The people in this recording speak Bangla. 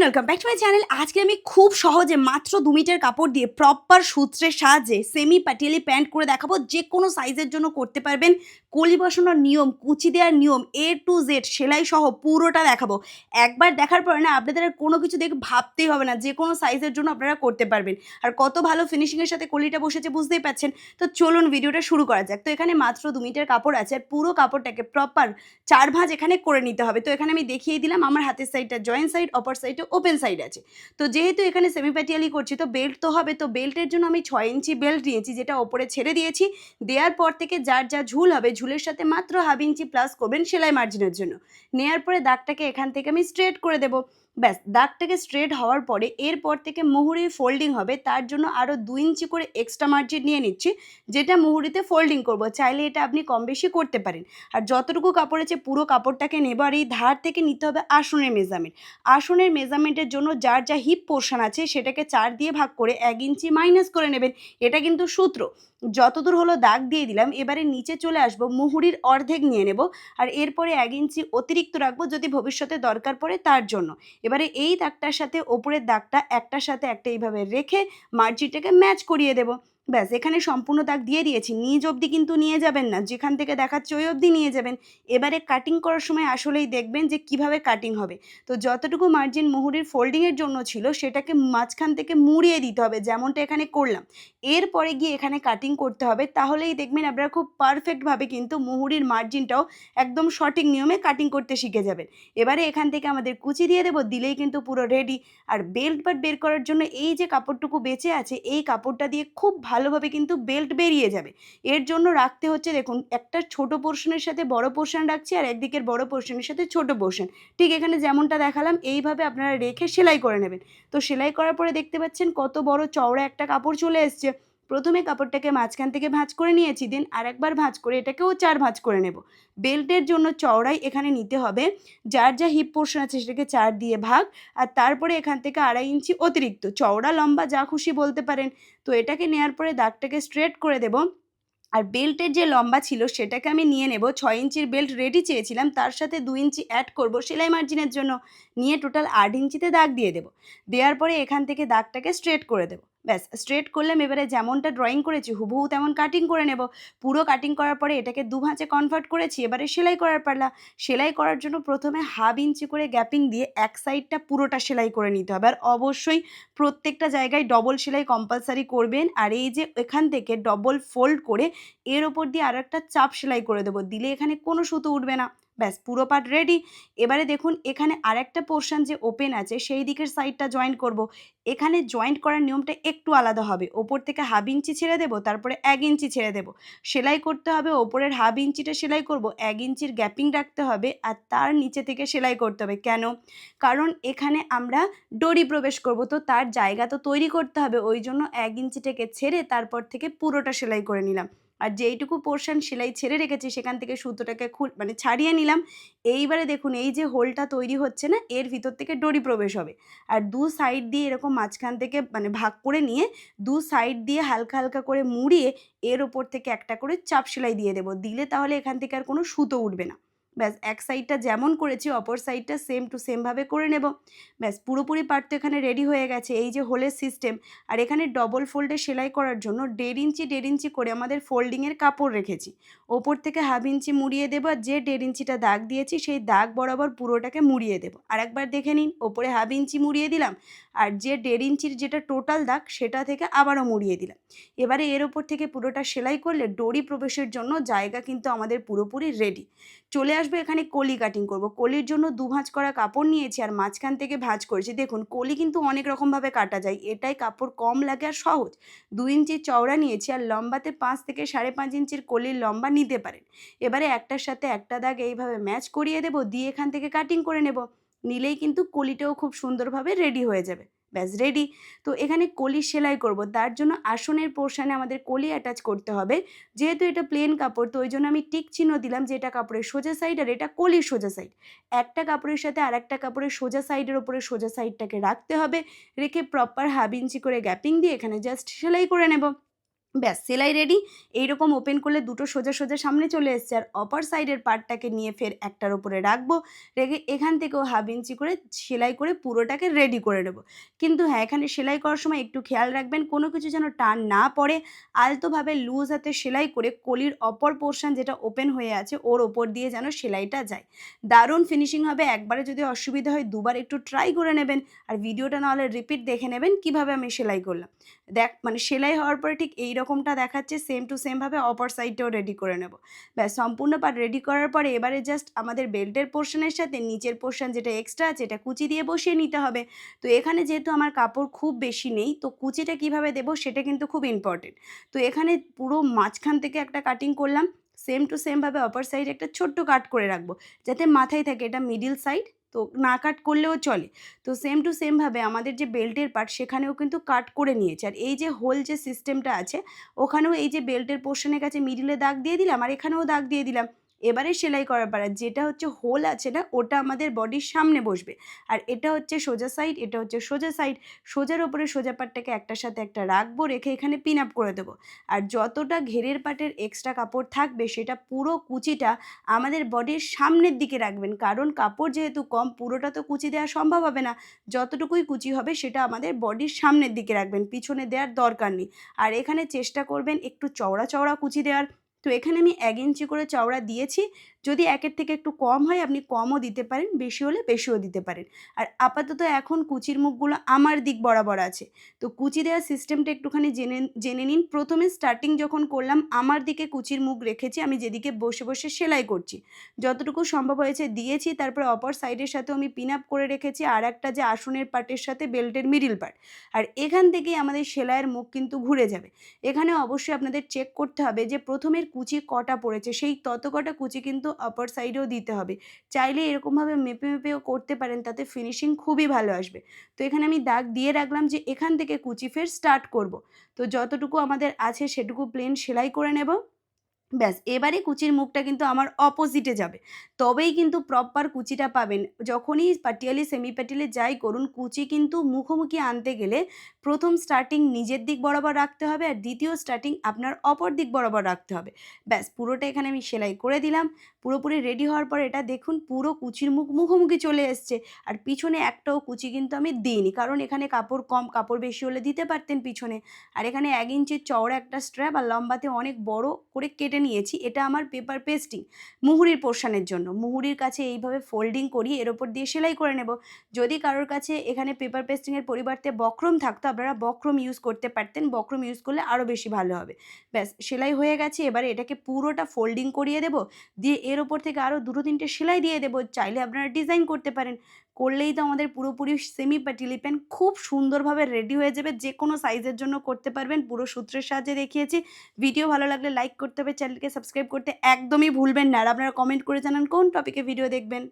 Welcome back to my channel. আজকে আমি খুব সহজে মাত্র ২ মিটার কাপড় দিয়ে প্রপার সূত্রের সাহায্যে সেমি পাটিয়ালি প্যান্ট করে দেখাবো। যে কোনো সাইজের জন্য করতে পারবেন। কলি বসানোর নিয়ম, কুচি দেওয়ার নিয়ম, A to Z সেলাই সহ পুরোটা দেখাবো। একবার দেখার পরে না আপনাদের আর কোনো কিছু দেখে ভাবতেই হবে না। যে কোনো সাইজের জন্য আপনারা করতে পারবেন। আর কত ভালো ফিনিশিংয়ের সাথে কলিটা বসেছে বুঝতেই পারছেন। তো চলুন ভিডিওটা শুরু করা যাক। তো এখানে মাত্র ২ মিটার কাপড় আছে আর পুরো কাপড়টাকে প্রপার ৪ ভাঁজ এখানে করে নিতে হবে। তো এখানে আমি দেখিয়ে দিলাম আমার হাতের সাইডটা জয়েন্ট সাইড, অপর সাইডে ওপেন সাইড আছে। তো যেহেতু এখানে সেমি প্যাটিয়ালি করছি তো বেল্ট তো হবে। তো বেল্টের জন্য আমি ৬ ইঞ্চি বেল্ট নিয়েছি, যেটা ওপরে ছেড়ে দিয়েছি। দেওয়ার পর থেকে যার যা ঝুল হবে ঝুলের সাথে মাত্র ১/২ ইঞ্চি প্লাস করবেন সেলাই মার্জিনের জন্য। নেয়ার পরে দাগটাকে এখান থেকে আমি স্ট্রেট করে দেব। ব্যাস, দাগটাকে স্ট্রেট হওয়ার পরে এরপর থেকে মুহুরির ফোল্ডিং হবে, তার জন্য আরও ২ ইঞ্চি করে এক্সট্রা মার্জিন নিয়ে নিচ্ছি, যেটা মুহুরিতে ফোল্ডিং করব। চাইলে এটা আপনি কম বেশি করতে পারেন। আর যতটুকু কাপড় আছে পুরো কাপড়টাকে নেব আর এই ধার থেকে নিতে হবে আসনের মেজারমেন্ট। আসনের মেজারমেন্টের জন্য যার যা হিপ পোর্শন আছে সেটাকে ৪ দিয়ে ভাগ করে ১ ইঞ্চি মাইনাস করে নেবেন। এটা কিন্তু সূত্র। যতদূর হলো দাগ দিয়ে দিলাম, এবারে নিচে চলে আসবো, মুহুরির অর্ধেক নিয়ে নেব আর এরপরে ১ ইঞ্চি অতিরিক্ত রাখবো যদি ভবিষ্যতে দরকার পড়ে তার জন্য। এবারে এই দাগটার সাথে ওপরের দাগটা একটার সাথে একটা এইভাবে রেখে মার্জিনটাকে ম্যাচ করিয়ে দেব। ব্যাস, এখানে সম্পূর্ণ দাগ দিয়ে দিয়েছি। নিচ অবধি কিন্তু নিয়ে যাবেন না, যেখান থেকে দেখাচ্ছে ওই অবধি নিয়ে যাবেন। এবারে কাটিং করার সময় আসলেই দেখবেন যে কিভাবে কাটিং হবে। তো যতটুকু মার্জিন মুহুরির ফোল্ডিংয়ের জন্য ছিল সেটাকে মাঝখান থেকে মুড়িয়ে দিতে হবে, যেমনটা এখানে করলাম। এরপরে গিয়ে এখানে কাটিং করতে হবে, তাহলেই দেখবেন আপনারা খুব পারফেক্টভাবে কিন্তু মুহুরির মার্জিনটাও একদম সঠিক নিয়মে কাটিং করতে শিখে যাবেন। এবারে এখান থেকে আমাদের কুচি দিয়ে দেবো, দিলেই কিন্তু পুরো রেডি। আর বেল্ট পার্ট বের করার জন্য এই যে কাপড়টুকু বেঁচে আছে এই কাপড়টা দিয়ে খুব ভালোভাবে কিন্তু বেল্ট বেরিয়ে যাবে। এর জন্য রাখতে হচ্ছে, দেখুন, একটা ছোট পোর্শনের সাথে বড় পোর্শন রাখছি আর একদিকের বড় পোর্শনের সাথে ছোট পোর্শন। ঠিক এখানে যেমনটা দেখালাম এইভাবে আপনারা রেখে সেলাই করে নেবেন। তো সেলাই করার পরে দেখতে পাচ্ছেন কত বড় চওড়া একটা কাপড় চলে এসছে। প্রথমে কাপড়টাকে মাঝখান থেকে ভাঁজ করে নিয়েছি, দেন আরেকবার ভাঁজ করে এটাকেও ৪ ভাঁজ করে নেব। বেল্টের জন্য চওড়াই এখানে নিতে হবে, যার যা হিপ পোর্শন আছে সেটাকে ৪ দিয়ে ভাগ আর তারপরে এখান থেকে ২.৫ ইঞ্চি অতিরিক্ত, চওড়া লম্বা যা খুশি বলতে পারেন। তো এটাকে নেওয়ার পরে দাগটাকে স্ট্রেট করে দেব। আর বেল্টের যে লম্বা ছিল সেটাকে আমি নিয়ে নেব। ৬ ইঞ্চির বেল্ট রেডি চেয়েছিলাম, তার সাথে ২ ইঞ্চি অ্যাড করব সেলাই মার্জিনের জন্য। নিয়ে টোটাল ৮ ইঞ্চিতে দাগ দিয়ে দেব। দেওয়ার পরে এখান থেকে দাগটাকে স্ট্রেট করে দেব। ব্যাস, স্ট্রেট করলাম। এবারে যেমনটা ড্রয়িং করেছি হুবহু তেমন কাটিং করে নেব। পুরো কাটিং করার পরে এটাকে ২ ভাঁজে কনভার্ট করেছি। এবারে সেলাই করার পালা। সেলাই করার জন্য প্রথমে ১/২ ইঞ্চি করে গ্যাপিং দিয়ে এক সাইডটা পুরোটা সেলাই করে নিতে হবে। আর অবশ্যই প্রত্যেকটা জায়গায় ডবল সেলাই কম্পালসারি করবেন। আর এই যে এখান থেকে ডবল ফোল্ড করে এর ওপর দিয়ে আরেকটা চাপ সেলাই করে দেবো, দিলে এখানে কোনো সুতো উঠবে না। ব্যাস, পুরো পার্ট রেডি। এবারে দেখুন এখানে আরেকটা পোর্শন যে ওপেন আছে সেই দিকের সাইডটা জয়েন্ট করব। এখানে জয়েন্ট করার নিয়মটা একটু আলাদা হবে। ওপর থেকে ১/২ ইঞ্চি ছেড়ে দেবো, তারপরে ১ ইঞ্চি ছেড়ে দেবো। সেলাই করতে হবে, ওপরের ১/২ ইঞ্চিটা সেলাই করব, ১ ইঞ্চির গ্যাপিং রাখতে হবে আর তার নিচে থেকে সেলাই করতে হবে। কেন? কারণ এখানে আমরা ডরি প্রবেশ করব, তো তার জায়গা তো তৈরি করতে হবে। ওই জন্য ১ ইঞ্চিটাকে ছেড়ে তারপর থেকে পুরোটা সেলাই করে নিলাম। আর যেইটুকু পোর্শন সেলাই ছেড়ে রেখেছি সেখান থেকে সুতোটাকে ছাড়িয়ে নিলাম। এইবারে দেখুন এই যে হোলটা তৈরি হচ্ছে না, এর ভিতর থেকে ডরি প্রবেশ হবে। আর দু সাইড দিয়ে এরকম মাঝখান থেকে ভাগ করে নিয়ে দু সাইড দিয়ে হালকা হালকা করে মুড়িয়ে এর ওপর থেকে একটা করে চাপ সেলাই দিয়ে দেবো। দিলে তাহলে এখান থেকে আর কোনো সুতো উঠবে না। ব্যাস, এক সাইডটা যেমন করেছি অপর সাইডটা সেম টু সেমভাবে করে নেব। ব্যাস, পুরোপুরি পার্ট তো এখানে রেডি হয়ে গেছে। এই যে হোলের সিস্টেম। আর এখানে ডবল ফোল্ডে সেলাই করার জন্য ১.৫ ইঞ্চি করে আমাদের ফোল্ডিংয়ের কাপড় রেখেছি। ওপর থেকে ১/২ ইঞ্চি মুড়িয়ে দেবো আর যে ১.৫ ইঞ্চিটা দাগ দিয়েছি সেই দাগ বরাবর পুরোটাকে মুড়িয়ে দেবো। আরেকবার দেখে নিন, ওপরে ১/২ ইঞ্চি মুড়িয়ে দিলাম আর যে ১.৫ ইঞ্চির যেটা টোটাল দাগ সেটা থেকে আবারও মুড়িয়ে দিলাম। এবারে এর ওপর থেকে পুরোটা সেলাই করলে ডরি প্রবেশের জন্য জায়গা কিন্তু আমাদের পুরোপুরি রেডি। চলে আসবে এখানে কলি কাটিং করব। কলির জন্য ২ ভাঁজ করা কাপড় নিয়েছি আর মাঝখান থেকে ভাঁজ করেছি। দেখুন কলি কিন্তু অনেক রকমভাবে কাটা যায়, এটাই কাপড় কম লাগে আর সহজ। ২ ইঞ্চি চওড়া নিয়েছি আর লম্বাতে ৫ থেকে ৫.৫ ইঞ্চির কলির লম্বা নিতে পারেন। এবারে একটার সাথে একটা দাগ এইভাবে ম্যাচ করিয়ে দেব, দিয়ে এখান থেকে কাটিং করে নেব। নিলেই কিন্তু কলিটাও খুব সুন্দরভাবে রেডি হয়ে যাবে। ব্যাস, রেডি। তো এখানে কলি সেলাই করব, তার জন্য আসনের পোর্শনে আমাদের কলি অ্যাটাচ করতে হবে। যেহেতু এটা প্লেন কাপড় তো ওই জন্য আমি টিক চিহ্ন দিলাম যে এটা কাপড়ের সোজা সাইড আর এটা কলির সোজা সাইড। একটা কাপড়ের সাথে আরেকটা কাপড়ের সোজা সাইডের ওপরে সোজা সাইডটাকে রাখতে হবে। রেখে প্রপার ১/২ ইঞ্চি করে গ্যাপিং দিয়ে এখানে জাস্ট সেলাই করে নেব। ব্যাস সেলাই রেডি। এইরকম ওপেন করলে দুটো সোজা, সোজা সামনে চলে এসছে। আর অপর সাইডের পার্টটাকে নিয়ে ফের একটার উপরে রাখবো। রেখে এখান থেকেও 1/2 ইঞ্চি করে সেলাই করে পুরোটাকে রেডি করে নেব। কিন্তু হ্যাঁ, এখানে সেলাই করার সময় একটু খেয়াল রাখবেন কোনো কিছু যেন টান না পড়ে। আলতোভাবে লুজ হাতে সেলাই করে কলির অপর পোরশন যেটা ওপেন হয়ে আছে ওর ওপর দিয়ে যেন সেলাইটা যায়। দারুণ ফিনিশিং হবে। একবারে যদি অসুবিধা হয় দুবার একটু ট্রাই করে নেবেন। আর ভিডিওটা না হলে রিপিট দেখে নেবেন কিভাবে আমি সেলাই করলাম। মানে সেলাই হওয়ার পরে ঠিক এইরকমটা দেখাচ্ছে, সেম টু সেম ভাবে অপর সাইডটাও রেডি করে নেব। ব্যাস সম্পূর্ণ পার্ট রেডি করার পরে এবারে জাস্ট আমাদের বেল্টের পোরশনের সাথে নিচের পোরশন যেটা এক্সট্রা আছে এটা কুচি দিয়ে বসিয়ে নিতে হবে। তো এখানে যেহেতু আমার কাপড় খুব বেশি নেই, তো কুচিটা কিভাবে দেব সেটা কিন্তু খুব ইম্পর্টেন্ট। তো এখানে পুরো মাঝখান থেকে একটা কাটিং করলাম। সেম টু সেম ভাবে অপর সাইডে একটা ছোট্ট কাট করে রাখবো। যাতে মাথায় থাকে এটা মিডল সাইড, তো না কাট করলেও চলে। তো সেম টু সেম ভাবে আমাদের যে বেল্টের পার্ট সেখানেও কিন্তু কাট করে নিয়েছি। আর এই যে হোল যে সিস্টেমটা আছে ওখানেও এই যে বেল্টের পোরশনের কাছে মিডলে দাগ দিয়ে দিলাম আর এখানেও দাগ দিয়ে দিলাম। এবারে সেলাই করার পালা। যেটা হচ্ছে হোল আছে না ওটা আমাদের বডির সামনে বসবে। আর এটা হচ্ছে সোজা সাইড, এটা হচ্ছে সোজা সাইড। সোজার ওপরে সোজা পার্টটাকে একটার সাথে একটা রাখবো, রেখে এখানে পিন আপ করে দেবো। আর যতটা ঘেরের পার্টের এক্সট্রা কাপড় থাকবে সেটা পুরো কুচিটা আমাদের বডির সামনের দিকে রাখবেন। কারণ কাপড় যেহেতু কম পুরোটা তো কুচি দেওয়া সম্ভব হবে না। যতটুকুই কুচি হবে সেটা আমাদের বডির সামনের দিকে রাখবেন, পিছনে দেওয়ার দরকার নেই। আর এখানে চেষ্টা করবেন একটু চওড়া, চওড়া কুচি দেওয়ার। তো এখানে আমি ১ ইঞ্চি করে চওড়া দিয়েছি। যদি ১ এর থেকে একটু কম হয় আপনি কমও দিতে পারেন, বেশি হলে বেশিও দিতে পারেন। আর আপাতত এখন কুচির মুখগুলো আমার দিক বরাবর আছে। তো কুচি দেওয়ার সিস্টেমটা একটুখানি জেনে নিন। প্রথমে স্টার্টিং যখন করলাম আমার দিকে কুচির মুখ রেখেছি, আমি যেদিকে বসে, বসে সেলাই করছি। যতটুকু সম্ভব হয়েছে দিয়েছি, তারপরে অপর সাইডের সাথেও আমি পিন আপ করে রেখেছি আরেকটা যে আসনের পার্টের সাথে বেল্টের মিডল পার্ট। আর এখান থেকেই আমাদের সেলাইয়ের মুখ কিন্তু ঘুরে যাবে। এখানে অবশ্যই আপনাদের চেক করতে হবে যে প্রথমের কুচি কটা পড়েছে, সেই তত কটা কুচি কিন্তু অপর সাইডেও দিতে হবে। চাইলে এরকমভাবে মেপে, মেপেও করতে পারেন, তাতে ফিনিশিং খুবই ভালো আসবে। তো এখানে আমি দাগ দিয়ে রাখলাম যে এখান থেকে কুচি ফের স্টার্ট করব। তো যতটুকু আমাদের আছে সেটুকু প্লেন সেলাই করে নেব। ব্যাস এবারে কুচির মুখটা কিন্তু আমার অপোজিটে যাবে। তবেই কিন্তু প্রপার কুচিটা পাবেন। যখনই পাটিয়ালি, সেমি পাটিয়ালি যাই করুন কুচি কিন্তু মুখোমুখি আনতে গেলে ১ম স্টার্টিং নিজের দিক বরাবর রাখতে হবে আর দ্বিতীয় স্টার্টিং আপনার অপর দিক বরাবর রাখতে হবে। ব্যাস পুরোটা এখানে আমি সেলাই করে দিলাম। পুরোপুরি রেডি হওয়ার পর এটা দেখুন পুরো কুচির মুখ মুখোমুখি চলে এসছে। আর পিছনে একটাও কুচি কিন্তু আমি দিইনি। কারণ এখানে কাপড় কম, কাপড় বেশি হলে দিতে পারতেন পিছনে। আর এখানে ১ ইঞ্চির চওড়া একটা স্ট্র্যাপ আর লম্বাতে অনেক বড় করে কেটে নিয়েছি। এটা আমার পেপার পেস্টিং, মুহুরির পোরশনের জন্য। মুহুরির কাছে এইভাবে ফোল্ডিং করিয়ে এর ওপর দিয়ে সেলাই করে নেব। যদি কারোর কাছে এখানে পেপার পেস্টিং এর পরিবর্তে বক্রম থাকতো আপনারা বক্রম ইউজ করতে পারতেন। বক্রম ইউজ করলে আরও বেশি ভালো হবে। ব্যাস সেলাই হয়ে গেছে। এবারে এটাকে পুরোটা ফোল্ডিং করিয়ে দেব। দিয়ে এর ওপর থেকে আরও ২-৩ টে সেলাই দিয়ে দেব। চাইলে আপনারা ডিজাইন করতে পারেন। করলেই তো আমাদের পুরোপুরি সেমি পাটিয়ালি প্যান্ট খুব সুন্দরভাবে রেডি হয়ে যাবে। যেকোনো সাইজের জন্য করতে পারবেন। পুরো সূত্রের সাহায্যে দেখিয়েছি। ভিডিও ভালো লাগলে লাইক করতে হবে, চ্যানেলকে সাবস্ক্রাইব করতে একদমই ভুলবেন না। আর আপনারা কমেন্ট করে জানান কোন টপিকে ভিডিও দেখবেন।